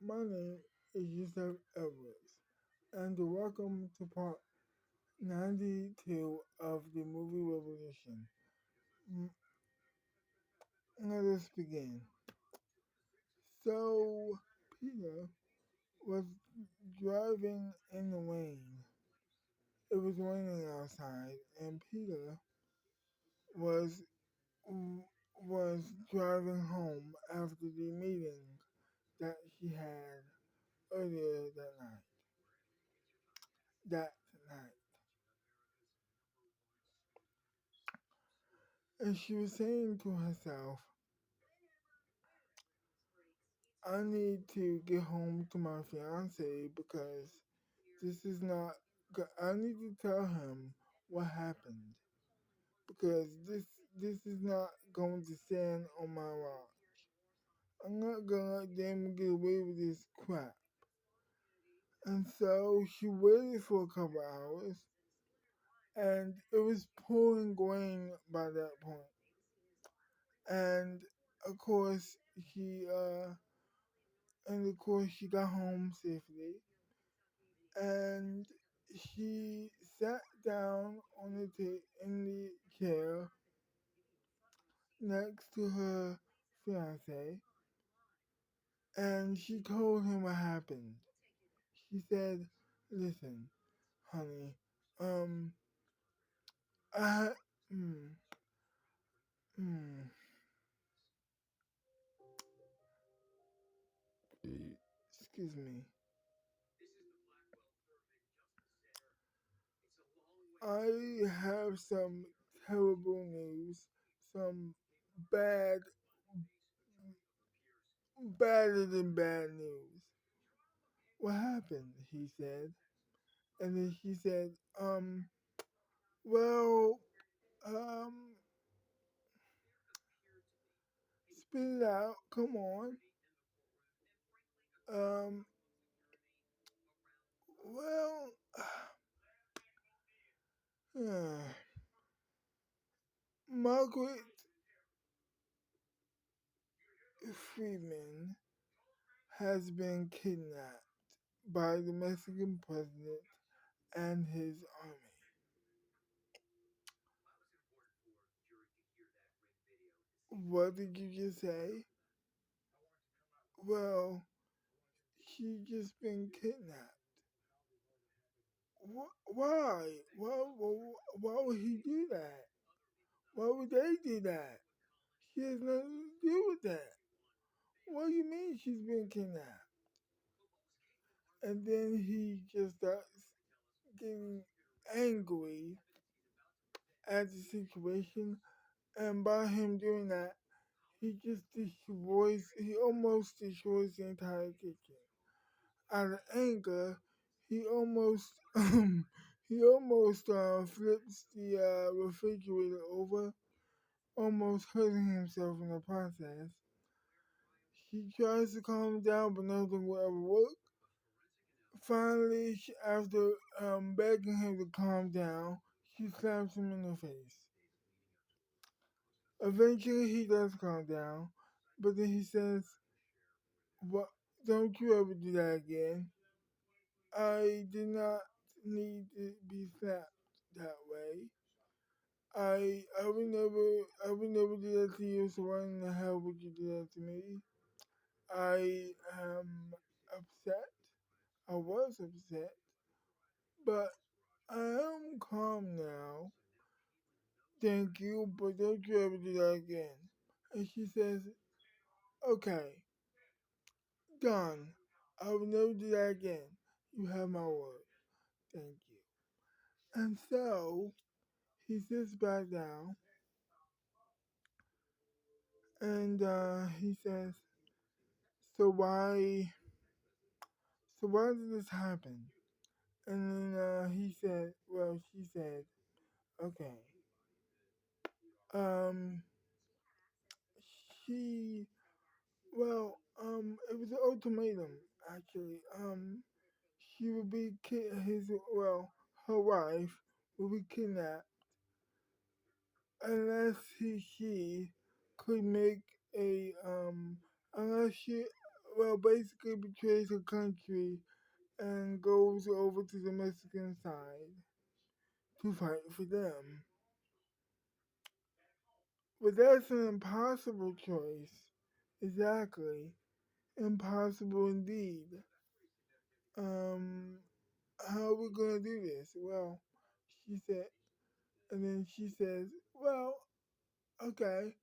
My name is YUSEF Edwards, and welcome to part 92 of the movie Revolution. Mm, Let us begin. So, Peter was driving in the rain. It was raining outside, and Peter was was driving home after the meeting that he had earlier that night. That night, and she was saying to herself, I need to get home to my fiance because this is not. I need to tell him what happened because this is not going to stand on my watch. I'm not gonna let them get away with this crap. And so she waited for a couple hours, and it was pouring rain by that point. And of course, she got home safely, and she sat down on in the chair next to her fiance, and she told him what happened. She said, "Listen, honey, um, I, mm, mm, excuse me, I have some terrible news, some bad, badder than bad news." "What happened?" he said. And then she said, well, um, spit it out, come on. Um, well, Margaret Freeman has been kidnapped by the Mexican president and his army. What did you just say? Well, she just been kidnapped. Why? Why would he do that? Why would they do that? She has nothing to do with that. What do you mean she's been kidnapped? And then he just starts getting angry at the situation, and by him doing that, he almost destroys the entire kitchen. Out of anger, he almost, flips the refrigerator over, almost hurting himself in the process. She tries to calm him down, but nothing will ever work. Finally, after begging him to calm down, she slaps him in the face. Eventually, he does calm down, but then he says, "What? Don't you ever do that again? I did not need to be slapped that way. I would never do that to you. So why in the hell would you do that to me? I am upset. I was upset, but I am calm now. Thank you, but don't you ever do that again." And she says, "Okay, done. I will never do that again. You have my word. Thank you." And so he sits back down and he says, "So why did this happen?" And then she said, "Okay, um, she it was an ultimatum, actually. She would be her wife would be kidnapped unless she could make a unless she basically betrays her country and goes over to the Mexican side to fight for them. But that's an impossible choice. Exactly. Impossible indeed. Um, how are we gonna do this? Well, she said, and then she says, well, okay.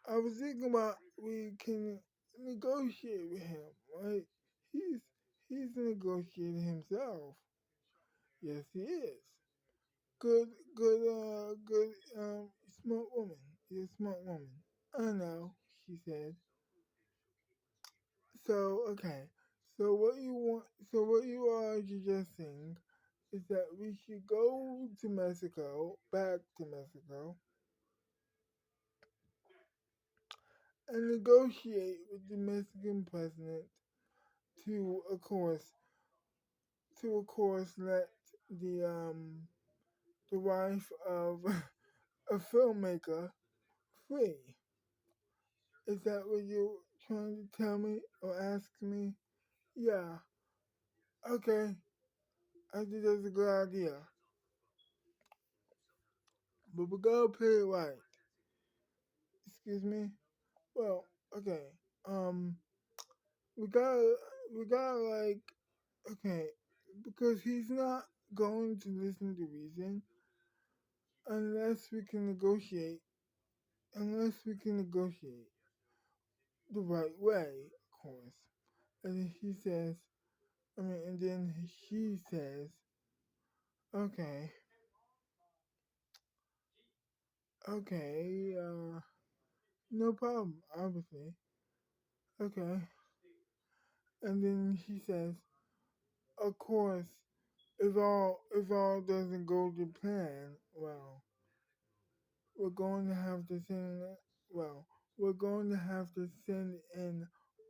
I was thinking about we can negotiate with him, right? He's he's a negotiator himself. Yes, he is. Good, good, smart woman. You're a smart woman. I know, she said. So, okay. So what you are suggesting is that we should go to Mexico, back to Mexico, and negotiate with the Mexican president to, of course, let the wife of a filmmaker free. Is that what you're trying to tell me or ask me? Yeah. Okay. I think that's a good idea. But we gotta play it right. Excuse me? Well, okay. Um, we gotta, like, okay, because he's not going to listen to reason unless we can negotiate, the right way, of course. And then he says, and then she says, okay, okay, no problem, obviously. Okay. And then he says, of course, if all doesn't go to plan, well, we're going to have to send well, we're going to have to send in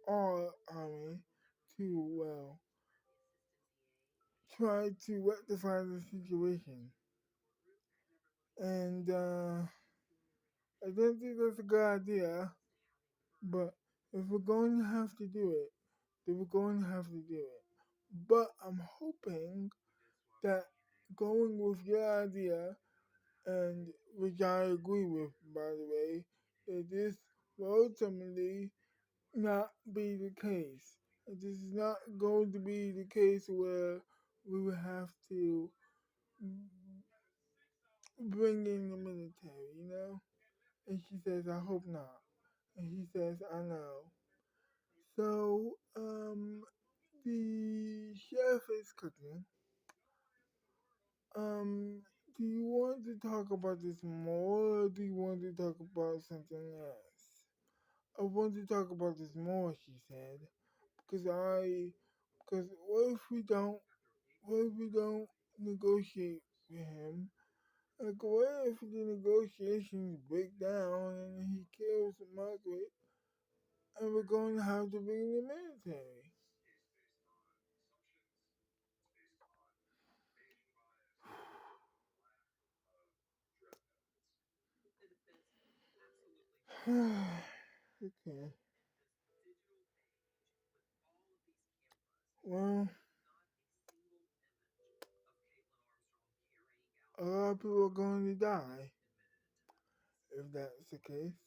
our army to try to rectify the situation. And I don't think that's a good idea, but if we're going to have to do it, then we're going to have to do it. But I'm hoping that going with your idea, and which I agree with, by the way, that this will ultimately not be the case. This is not going to be the case where we will have to bring in the military, you know? And she says, I hope not. And he says, I know. So, the chef is cooking. Um, do you want to talk about this more, or do you want to talk about something else? I want to talk about this more, she said, because what if we don't negotiate with him? Like, what if the negotiations break down and he kills Margaret, and we're going to have to bring the military? Okay. Well, a lot of people are going to die if that's the case.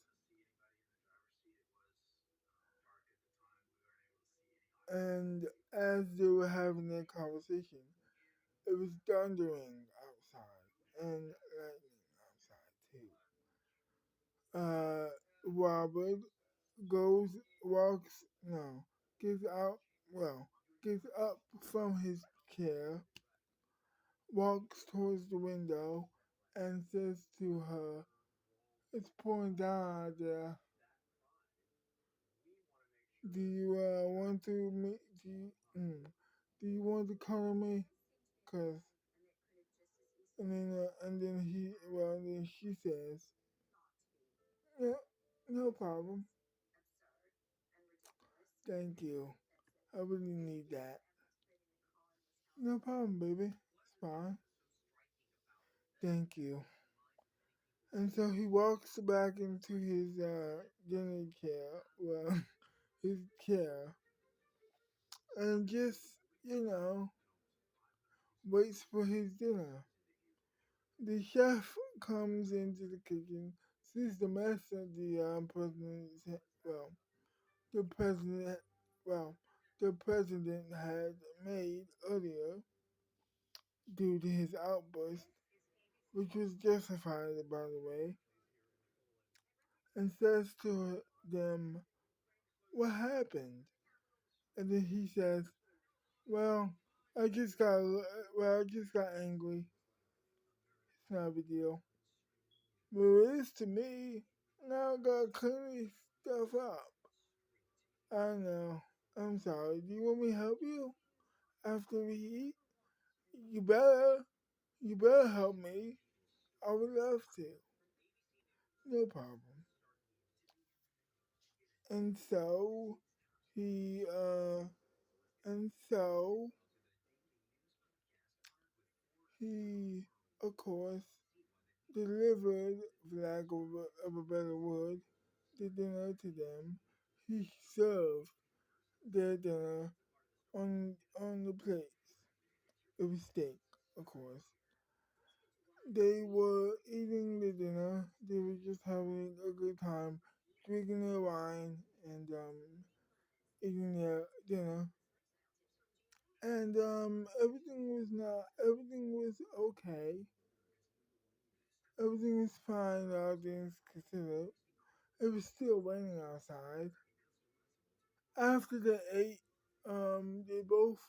And as they were having their conversation, it was thundering outside and lightning outside too. Robert goes, walks, no, gets out, well, gets up from his chair, walks towards the window, and says to her, it's pouring down out there. Do you want to meet? Do you want to come with me? Cause and then she says, yeah, no problem. Thank you. I really need that. No problem, baby. It's fine. Thank you. And so he walks back into his dinner chair. Well, his chair. and just, you know, waits for his dinner. The chef comes into the kitchen, sees the mess that the president, well, the president had made earlier due to his outburst, which was justified, by the way, and says to them, "What happened?" And then he says, "Well, I just got, I just got angry. It's not a big deal. Well, it is to me. Now I gotta clean this stuff up. I know. I'm sorry. Do you want me to help you after we eat? You better. You better help me. I would love to. No problem." And so he, and so he, of course, delivered, for lack of a better word, the dinner to them. He served their dinner on the plates. It was steak, of course. They were eating the dinner. They were just having a good time, drinking their wine and eating their dinner. And everything was okay. Everything was fine, all things considered. It was still raining outside. After they ate, they both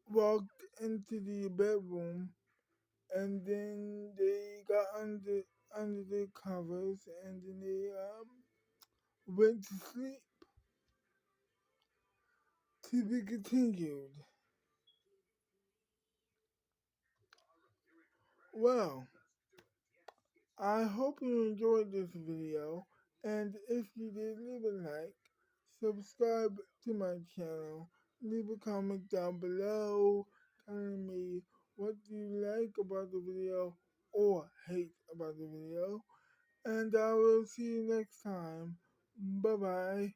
walked into the bedroom, and then they got under the covers, and then they went to sleep. To be continued. Well, I hope you enjoyed this video, and if you did, leave a like, subscribe to my channel, leave a comment down below telling me what you like about the video or hate about the video, and I will see you next time. Bye bye.